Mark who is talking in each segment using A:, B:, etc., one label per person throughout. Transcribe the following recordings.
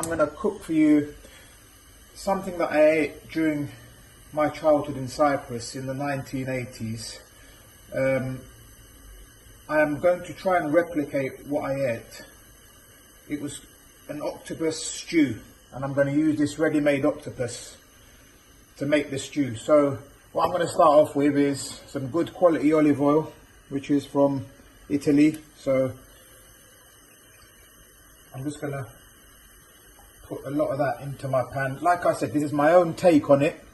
A: I'm going to cook for you something that I ate during my childhood in Cyprus in the 1980s. I am going to try and replicate what I ate. It was an octopus stew, and I'm going to use this ready-made octopus to make the stew. So what I'm going to start off with is some good quality olive oil, which is from Italy. So I'm just going to put a lot of that into my pan. Like I said, this is my own take on it.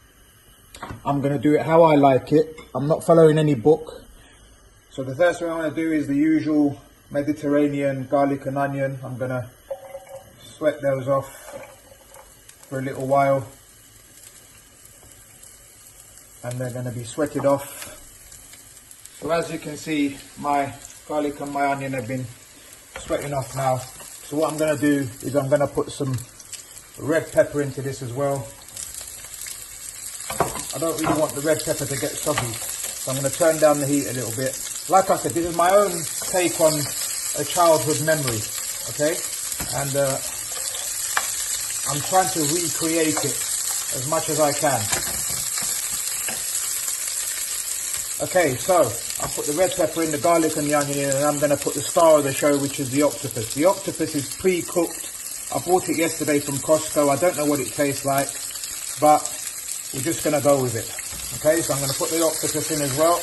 A: I'm going to do it how I like it. I'm not following any book. So the first thing I'm going to do is the usual Mediterranean garlic and onion. I'm going to sweat those off for a little while, and they're going to be sweated off. So as you can see, my garlic and my onion have been sweating off now. So what I'm going to do is I'm going to put some red pepper into this as well. I don't really want the red pepper to get soggy, so I'm going to turn down the heat a little bit. Like I said, this is my own take on a childhood memory, okay? And I'm trying to recreate it as much as I can. Okay, so I put the red pepper in, the garlic and the onion in, and I'm going to put the star of the show, which is the octopus. The octopus is pre-cooked. I bought it yesterday from Costco. I don't know what it tastes like, but we're just going to go with it. Okay, so I'm going to put the octopus in as well,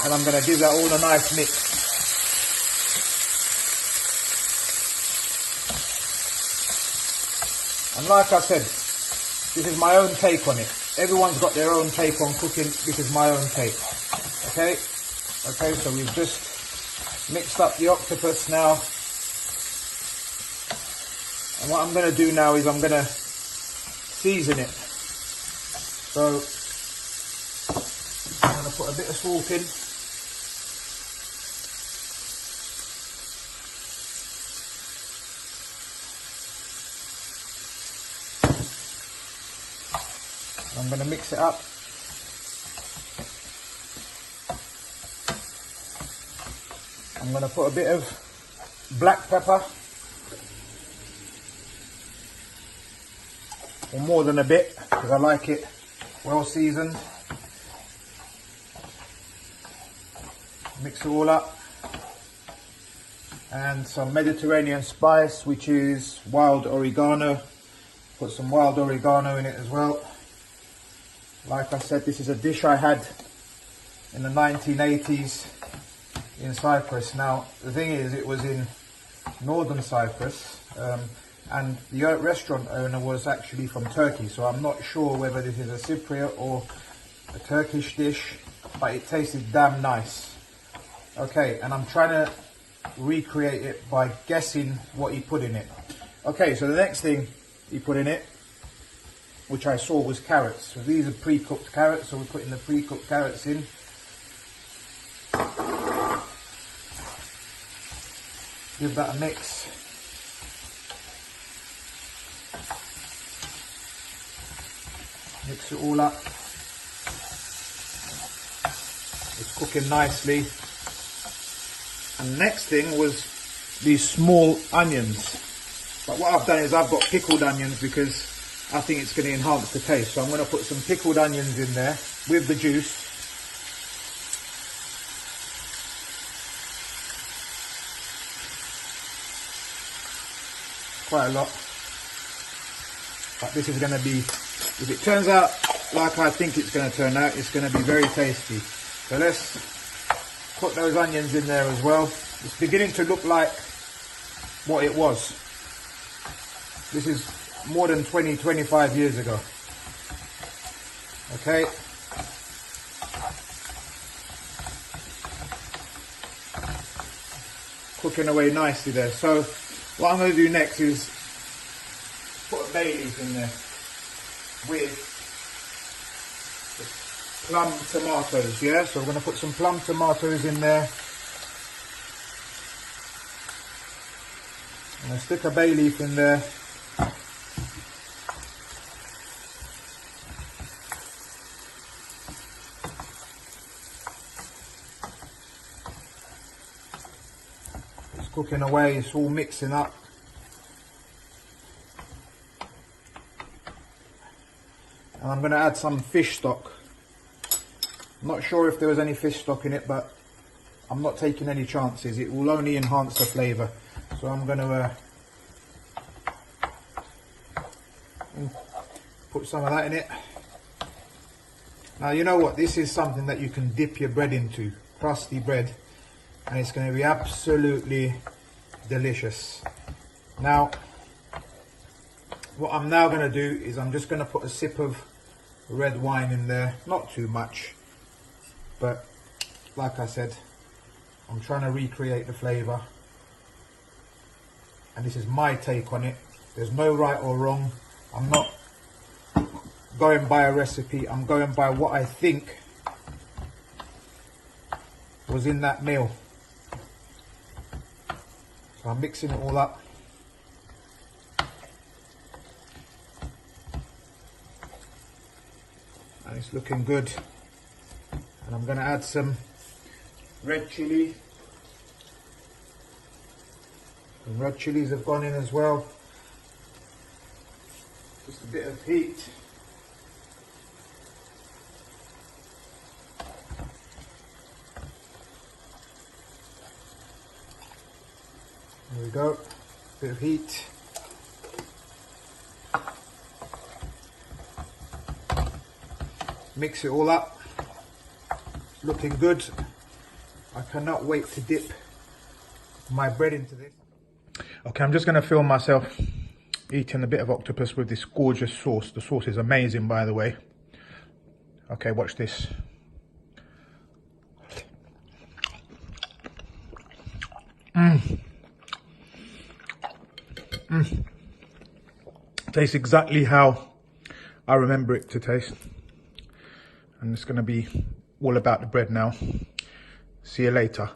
A: and I'm going to give that all a nice mix. And like I said, this is my own take on it. Everyone's got their own take on cooking. This is my own take. Okay? Okay, so we've just mixed up the octopus now. And what I'm going to do now is I'm going to season it. So I'm going to put a bit of salt in. I'm going to mix it up. I'm going to put a bit of black pepper, or more than a bit, because I like it well seasoned. Mix it all up. And some Mediterranean spice, which is wild oregano. Put some wild oregano in it as well. Like I said, this is a dish I had in the 1980s in Cyprus. Now, the thing is, it was in northern Cyprus, and the restaurant owner was actually from Turkey, so I'm not sure whether this is a Cypriot or a Turkish dish, but it tasted damn nice. Okay, and I'm trying to recreate it by guessing what he put in it. Okay, so the next thing he put in it, which I saw, was carrots. So these are pre-cooked carrots, so we're putting the pre-cooked carrots in. Give that a mix. Mix it all up. It's cooking nicely. And the next thing was these small onions. But what I've done is I've got pickled onions because I think it's going to enhance the taste. So I'm going to put some pickled onions in there with the juice. Quite a lot. But this is going to be, if it turns out like I think it's going to turn out, it's going to be very tasty. So let's put those onions in there as well. It's beginning to look like what it was. This is more than 20-25 years ago. Okay. Cooking away nicely there. So what I'm going to do next is put a bay leaf in there with the plum tomatoes. Yeah, so we're going to put some plum tomatoes in there. I'm going to stick a bay leaf in there. Cooking away, it's all mixing up. And I'm going to add some fish stock. I'm not sure if there was any fish stock in it, but I'm not taking any chances. It will only enhance the flavour. So I'm going to put some of that in it. Now you know what, this is something that you can dip your bread into, crusty bread, and it's going to be absolutely delicious. Now what I'm now going to do is I'm just going to put a sip of red wine in there, not too much, but like I said, I'm trying to recreate the flavour, and this is my take on it. There's no right or wrong. I'm not going by a recipe, I'm going by what I think was in that meal. So I'm mixing it all up. And it's looking good. And I'm going to add some red chilli. Some red chilies have gone in as well. Just a bit of heat. There we go, bit of heat. Mix it all up, looking good. I cannot wait to dip my bread into this. Okay, I'm just going to film myself eating a bit of octopus with this gorgeous sauce. The sauce is amazing, by the way. Okay, watch this. Tastes exactly how I remember it to taste. And it's going to be all about the bread now. See you later.